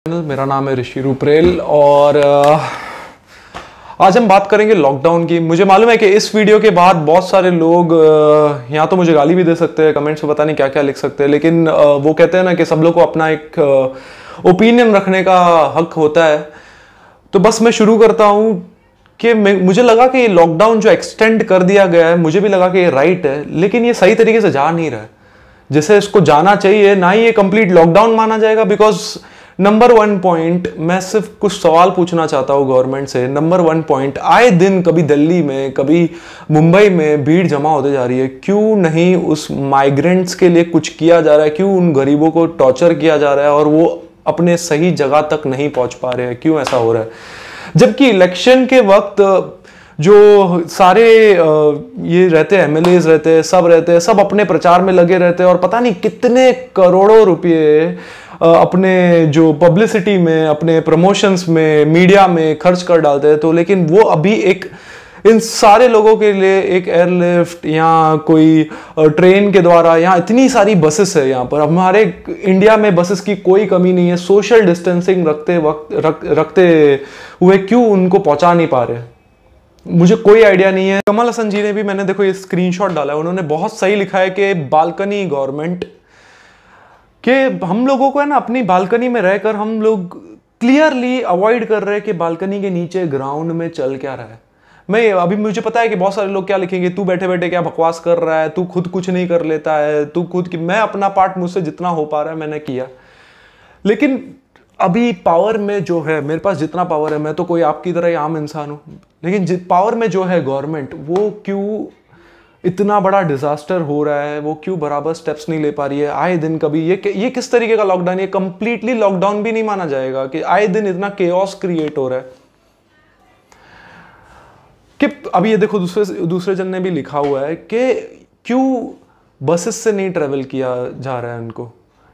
मेरा नाम है ऋषि रूपरेल और आज हम बात करेंगे लॉकडाउन की। मुझे मालूम है कि इस वीडियो के बाद बहुत सारे लोग यहाँ तो मुझे गाली भी दे सकते हैं, कमेंट्स में पता नहीं क्या क्या लिख सकते हैं, लेकिन वो कहते हैं ना कि सब लोग को अपना एक ओपिनियन रखने का हक होता है। तो बस मैं शुरू करता हूँ कि मुझे लगा कि ये लॉकडाउन जो एक्सटेंड कर दिया गया है, मुझे भी लगा कि ये राइट है, लेकिन ये सही तरीके से जा नहीं रहा है जैसे इसको जाना चाहिए। ना ही ये कंप्लीट लॉकडाउन माना जाएगा, बिकॉज नंबर 1 पॉइंट, मैं सिर्फ कुछ सवाल पूछना चाहता हूँ गवर्नमेंट से। नंबर 1 पॉइंट, आए दिन कभी दिल्ली में कभी मुंबई में भीड़ जमा होते जा रही है, क्यों नहीं उस माइग्रेंट्स के लिए कुछ किया जा रहा है? क्यों उन गरीबों को टॉर्चर किया जा रहा है और वो अपने सही जगह तक नहीं पहुंच पा रहे हैं? क्यों ऐसा हो रहा है? जबकि इलेक्शन के वक्त जो सारे ये रहते हैं, एमएलएज रहते हैं, सब अपने प्रचार में लगे रहते हैं और पता नहीं कितने करोड़ों रुपए अपने जो पब्लिसिटी में, अपने प्रमोशंस में, मीडिया में खर्च कर डालते हैं। तो लेकिन वो अभी एक इन सारे लोगों के लिए एक एयरलिफ्ट या कोई ट्रेन के द्वारा, यहाँ इतनी सारी बसेस है, यहाँ पर हमारे इंडिया में बसेस की कोई कमी नहीं है, सोशल डिस्टेंसिंग रखते हुए क्यों उनको पहुंचा नहीं पा रहे? मुझे कोई आइडिया नहीं है। कमल हसन जी ने भी, मैंने देखो ये स्क्रीनशॉट डाला है, उन्होंने बहुत सही लिखा है कि बालकनी गवर्नमेंट कि हम लोगों को है ना अपनी बालकनी में रहकर हम लोग क्लियरली अवॉइड कर रहे हैं कि बालकनी के नीचे ग्राउंड में चल क्या रहा है। मैं अभी मुझे पता है कि बहुत सारे लोग क्या लिखेंगे, तू बैठे बैठे क्या बकवास कर रहा है, तू खुद कुछ नहीं कर लेता है, तू खुद की। मैं अपना पार्ट मुझसे जितना हो पा रहा है मैंने किया, लेकिन अभी पावर में जो है, मेरे पास जितना पावर है, मैं तो कोई आपकी तरह ही आम इंसान हूं, लेकिन पावर में जो है गवर्नमेंट, वो क्यों इतना बड़ा डिजास्टर हो रहा है, वो क्यों बराबर स्टेप्स नहीं ले पा रही है? आए दिन कभी ये किस तरीके का लॉकडाउन? ये कंप्लीटली लॉकडाउन भी नहीं माना जाएगा कि आए दिन इतना केओस क्रिएट हो रहा है कि अभी ये देखो दूसरे जन ने भी लिखा हुआ है कि क्यों बसेस से नहीं ट्रेवल किया जा रहा है उनको,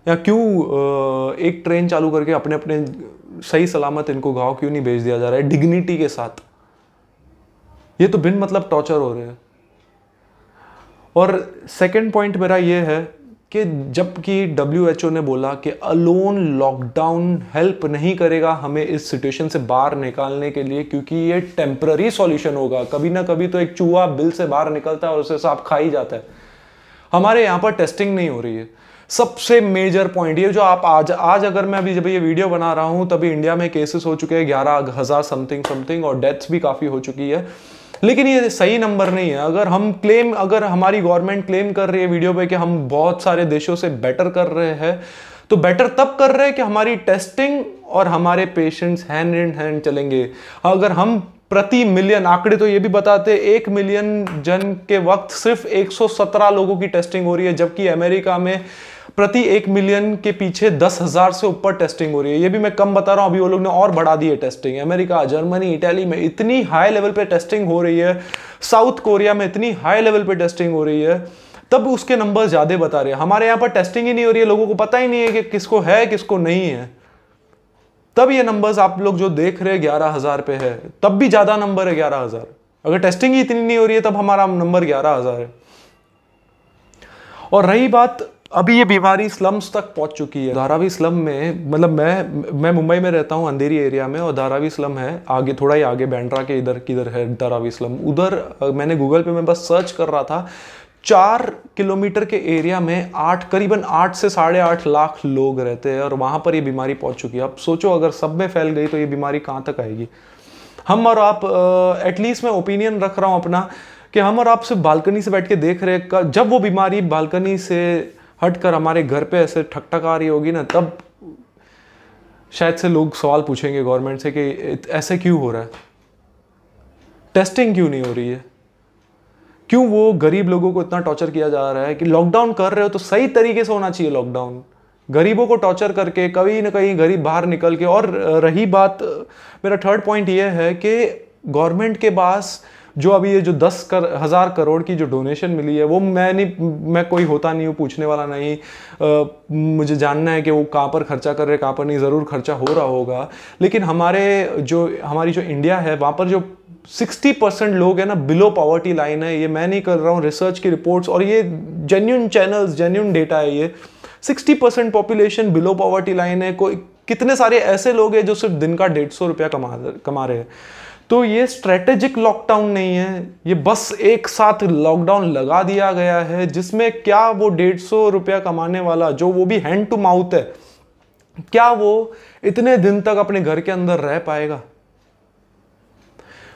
या क्यों एक ट्रेन चालू करके अपने अपने सही सलामत इनको गांव क्यों नहीं भेज दिया जा रहा है डिग्निटी के साथ? ये तो बिन मतलब टॉर्चर हो रहे हैं। और सेकंड पॉइंट मेरा ये है कि जबकि WHO ने बोला कि अलोन लॉकडाउन हेल्प नहीं करेगा हमें इस सिचुएशन से बाहर निकालने के लिए, क्योंकि ये टेम्पररी सॉल्यूशन होगा। कभी ना कभी तो एक चूहा बिल से बाहर निकलता है और उसे सांप खा ही जाता है। हमारे यहाँ पर टेस्टिंग नहीं हो रही है। सबसे मेजर पॉइंट ये जो आप आज अगर मैं अभी जब ये वीडियो बना रहा हूं तभी इंडिया में केसेस हो चुके हैं 11,000 समथिंग और डेथ्स भी काफी हो चुकी है, लेकिन ये सही नंबर नहीं है। अगर हमारी गवर्नमेंट क्लेम कर रही है वीडियो पे कि हम बहुत सारे देशों से बेटर कर रहे हैं, तो बेटर तब कर रहे हैं कि हमारी टेस्टिंग और हमारे पेशेंट्स हैंड इन हैंड चलेंगे। अगर हम प्रति मिलियन, आंकड़े तो ये भी बताते 1 मिलियन जन के वक्त सिर्फ 117 लोगों की टेस्टिंग हो रही है, जबकि अमेरिका में प्रति 1 मिलियन के पीछे 10,000 से ऊपर टेस्टिंग हो रही है। ये भी मैं कम बता रहा हूं, अभी वो लोग ने और बढ़ा दी है टेस्टिंग। अमेरिका, जर्मनी, इटली में इतनी हाई लेवल पे टेस्टिंग हो रही है, साउथ कोरिया में इतनी हाई लेवल पे टेस्टिंग हो रही है, तब उसके नंबर ज्यादा बता रहे हैं। हमारे यहाँ पर टेस्टिंग ही नहीं हो रही है, लोगों को पता ही नहीं है कि किसको है किसको नहीं है, तब ये नंबर्स आप लोग जो देख रहे हैं 11,000 पे है, तब भी ज्यादा नंबर है 11,000। अगर टेस्टिंग ही इतनी नहीं हो रही है तब हमारा नंबर 11,000 है। और रही बात, अभी ये बीमारी स्लम्स तक पहुंच चुकी है। धारावी स्लम में, मतलब मैं मुंबई में रहता हूं, अंधेरी एरिया में, और धारावी स्लम है आगे, थोड़ा ही आगे, बैंड्रा के इधर किधर है धारावी स्लम। उधर मैंने गूगल पे में बस सर्च कर रहा था, 4 किलोमीटर के एरिया में करीबन 8 से 8.5 लाख लोग रहते हैं और वहां पर ये बीमारी पहुंच चुकी है। अब सोचो अगर सब में फैल गई तो ये बीमारी कहां तक आएगी? हम और आप, एटलीस्ट मैं ओपिनियन रख रहा हूं अपना, कि हम और आप सिर्फ बालकनी से बैठ के देख रहे हैं, जब वो बीमारी बालकनी से हटकर हमारे घर पे ऐसे ठक आ रही होगी ना, तब शायद से लोग सवाल पूछेंगे गवर्नमेंट से कि ऐसे क्यों हो रहा है, टेस्टिंग क्यों नहीं हो रही है, क्यों वो गरीब लोगों को इतना टॉर्चर किया जा रहा है? कि लॉकडाउन कर रहे हो तो सही तरीके से होना चाहिए लॉकडाउन, गरीबों को टॉर्चर करके कहीं ना कहीं गरीब बाहर निकल के। और रही बात, मेरा थर्ड पॉइंट ये है कि गवर्नमेंट के पास जो अभी ये जो 10,000 करोड़ की जो डोनेशन मिली है, वो मैं कोई होता नहीं हूँ, पूछने वाला नहीं, मुझे जानना है कि वो कहाँ पर खर्चा कर रहे, कहाँ पर नहीं, ज़रूर खर्चा हो रहा होगा, लेकिन हमारी जो इंडिया है, वहाँ पर जो 60% लोग हैं ना बिलो पॉवर्टी लाइन है। ये मैं नहीं कर रहा हूँ, रिसर्च की रिपोर्ट्स और ये जेन्युइन चैनल्स, जेन्युइन डेटा है। ये 60% पॉपुलेशन बिलो पॉवर्टी लाइन है। कोई कितने सारे ऐसे लोग हैं जो सिर्फ दिन का 150 रुपया कमा रहे हैं। तो ये स्ट्रेटेजिक लॉकडाउन नहीं है, ये बस एक साथ लॉकडाउन लगा दिया गया है, जिसमें क्या वो 150 रुपया कमाने वाला, जो वो भी हैंड टू माउथ है, क्या वो इतने दिन तक अपने घर के अंदर रह पाएगा?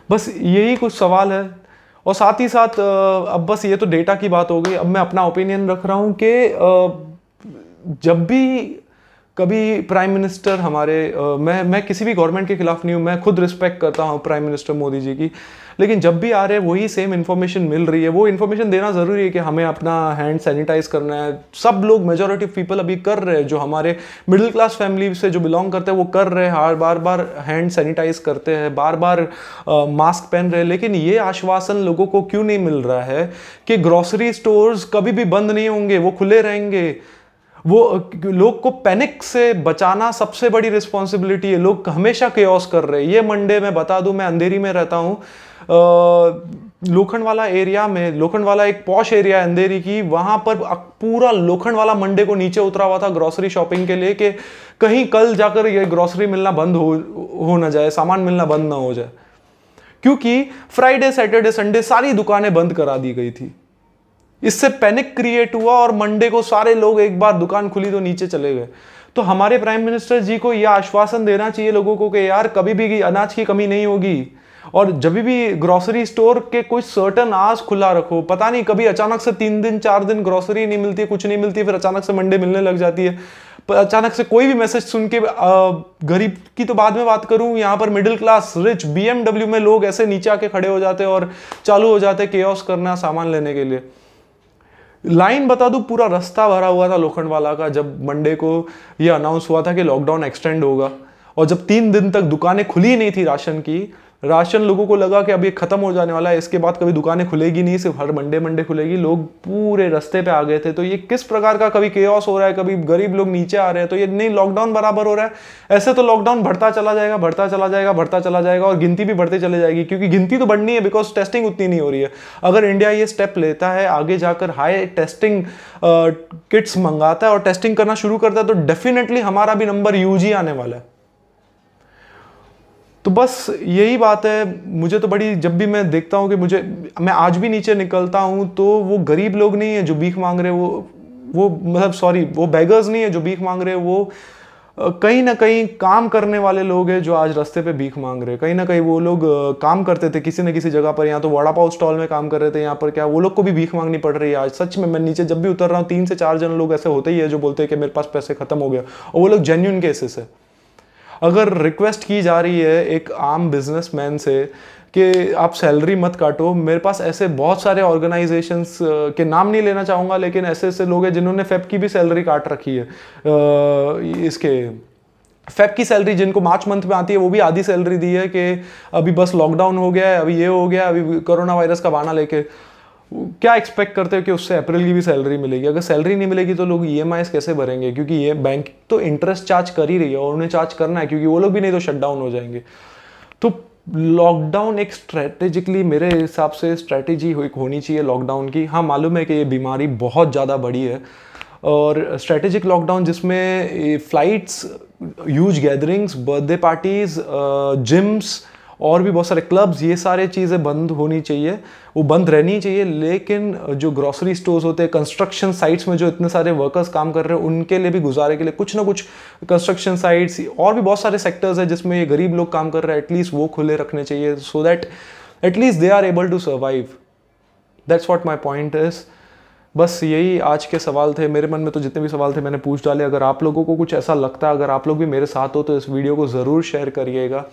बस यही कुछ सवाल है। और साथ ही साथ अब बस ये तो डेटा की बात हो गई, अब मैं अपना ओपिनियन रख रहा हूं कि जब भी कभी प्राइम मिनिस्टर हमारे मैं किसी भी गवर्नमेंट के खिलाफ नहीं हूँ, मैं खुद रिस्पेक्ट करता हूँ प्राइम मिनिस्टर मोदी जी की, लेकिन जब भी आ रहे हैं वही सेम इन्फॉर्मेशन मिल रही है। वो इन्फॉर्मेशन देना ज़रूरी है कि हमें अपना हैंड सैनिटाइज करना है। सब लोग, मेजॉरिटी ऑफ पीपल अभी कर रहे हैं, जो हमारे मिडिल क्लास फैमिली से जो बिलोंग करते हैं वो कर रहे हैं, बार बार हैंड सैनिटाइज करते हैं, बार बार मास्क पहन रहे हैं। लेकिन ये आश्वासन लोगों को क्यों नहीं मिल रहा है कि ग्रोसरी स्टोर्स कभी भी बंद नहीं होंगे, वो खुले रहेंगे? वो लोग को पैनिक से बचाना सबसे बड़ी रिस्पॉन्सिबिलिटी है। लोग हमेशा केओस कर रहे हैं। ये मंडे मैं बता दूं, मैं अंधेरी में रहता हूं, लोखंडवाला एरिया में, लोखंडवाला एक पॉश एरिया है अंधेरी की, वहां पर पूरा लोखंडवाला मंडे को नीचे उतरा हुआ था ग्रोसरी शॉपिंग के लिए कि कहीं कल जाकर ये ग्रोसरी मिलना बंद हो ना जाए, सामान मिलना बंद ना हो जाए, क्योंकि फ्राइडे सैटरडे संडे सारी दुकानें बंद करा दी गई थी। इससे पैनिक क्रिएट हुआ और मंडे को सारे लोग, एक बार दुकान खुली तो नीचे चले गए। तो हमारे प्राइम मिनिस्टर जी को यह आश्वासन देना चाहिए लोगों को कि यार कभी भी अनाज की कमी नहीं होगी, और जब भी ग्रोसरी स्टोर के कोई सर्टन आवर्स खुला रखो। पता नहीं कभी अचानक से 3 दिन 4 दिन ग्रोसरी नहीं मिलती, कुछ नहीं मिलती, फिर अचानक से मंडे मिलने लग जाती है। अचानक से कोई भी मैसेज सुन के, गरीब की तो बाद में बात करूं, यहाँ पर मिडिल क्लास रिच BMW में लोग ऐसे नीचे आके खड़े हो जाते और चालू हो जाते केओस करना सामान लेने के लिए। लाइन बता दूं, पूरा रास्ता भरा हुआ था लोखंडवाला का जब मंडे को ये अनाउंस हुआ था कि लॉकडाउन एक्सटेंड होगा। और जब 3 दिन तक दुकानें खुली नहीं थी राशन की, राशन लोगों को लगा कि अब ये खत्म हो जाने वाला है, इसके बाद कभी दुकानें खुलेगी नहीं, सिर्फ हर मंडे खुलेगी, लोग पूरे रास्ते पे आ गए थे। तो ये किस प्रकार का कभी केओस हो रहा है, कभी गरीब लोग नीचे आ रहे हैं, तो ये नहीं लॉकडाउन बराबर हो रहा है। ऐसे तो लॉकडाउन बढ़ता चला जाएगा, बढ़ता चला जाएगा, बढ़ता चला जाएगा, और गिनती भी बढ़ते चले जाएगी, क्योंकि गिनती तो बढ़नी है, बिकॉज टेस्टिंग उतनी नहीं हो रही है। अगर इंडिया ये स्टेप लेता है, आगे जाकर हाई टेस्टिंग किट्स मंगाता है और टेस्टिंग करना शुरू करता है, तो डेफिनेटली हमारा भी नंबर यूज ही आने वाला है। तो बस यही बात है। मुझे तो बड़ी, जब भी मैं देखता हूँ कि मैं आज भी नीचे निकलता हूँ, तो वो गरीब लोग नहीं है जो भीख मांग रहे, वो मतलब सॉरी, वो बेगर्स नहीं है जो भीख मांग रहे, वो कहीं ना कहीं काम करने वाले लोग हैं जो आज रास्ते पे भीख मांग रहे हैं। कहीं ना कहीं वो लोग काम करते थे किसी न किसी जगह पर, यहाँ तो वड़ा पाव स्टॉल में काम कर रहे थे, यहाँ पर क्या वो लोग को भी भीख मांगनी पड़ रही है आज। सच में मैं नीचे जब भी उतर रहा हूँ, 3 से 4 जन लोग ऐसे होते ही है जो बोलते हैं कि मेरे पास पैसे खत्म हो गया, और वो लोग जेन्युइन केसेस है। अगर रिक्वेस्ट की जा रही है एक आम बिजनेसमैन से कि आप सैलरी मत काटो, मेरे पास ऐसे बहुत सारे ऑर्गेनाइजेशंस के नाम नहीं लेना चाहूँगा, लेकिन ऐसे ऐसे लोग हैं जिन्होंने फेब की भी सैलरी काट रखी है। इसके फेब की सैलरी जिनको मार्च मंथ में आती है, वो भी आधी सैलरी दी है कि अभी बस लॉकडाउन हो गया है, अभी ये हो गया, अभी कोरोना वायरस का बहाना लेके क्या एक्सपेक्ट करते हो कि उससे अप्रैल की भी सैलरी मिलेगी? अगर सैलरी नहीं मिलेगी तो लोग EMIs कैसे भरेंगे? क्योंकि ये बैंक तो इंटरेस्ट चार्ज कर ही रही है और उन्हें चार्ज करना है, क्योंकि वो लोग भी नहीं तो शट डाउन हो जाएंगे। तो लॉकडाउन एक स्ट्रेटेजिकली, मेरे हिसाब से स्ट्रेटेजी होनी चाहिए लॉकडाउन की। हाँ, मालूम है कि ये बीमारी बहुत ज़्यादा बड़ी है, और स्ट्रेटेजिक लॉकडाउन जिसमें flights, huge gatherings, birthday parties, gyms और भी बहुत सारे क्लब्स, ये सारे चीज़ें बंद होनी चाहिए, वो बंद रहनी चाहिए। लेकिन जो ग्रोसरी स्टोर्स होते हैं, कंस्ट्रक्शन साइट्स में जो इतने सारे वर्कर्स काम कर रहे हैं, उनके लिए भी गुजारे के लिए कुछ ना कुछ कंस्ट्रक्शन साइट्स और भी बहुत सारे सेक्टर्स है जिसमें ये गरीब लोग काम कर रहे हैं, एटलीस्ट वो खुले रखने चाहिए, so that at least they are able to survive. That's what my point is. बस यही आज के सवाल थे मेरे मन में, तो जितने भी सवाल थे मैंने पूछ डाले। अगर आप लोगों को कुछ ऐसा लगता है, अगर आप लोग भी मेरे साथ हो, तो इस वीडियो को ज़रूर शेयर करिएगा।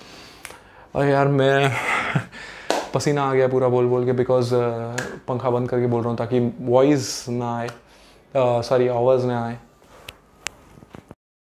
और यार मैं पसीना आ गया पूरा बोल बोल के, बिकॉज पंखा बंद करके बोल रहा हूँ ताकि वॉइस ना आए, सॉरी आवाज़ ना आए।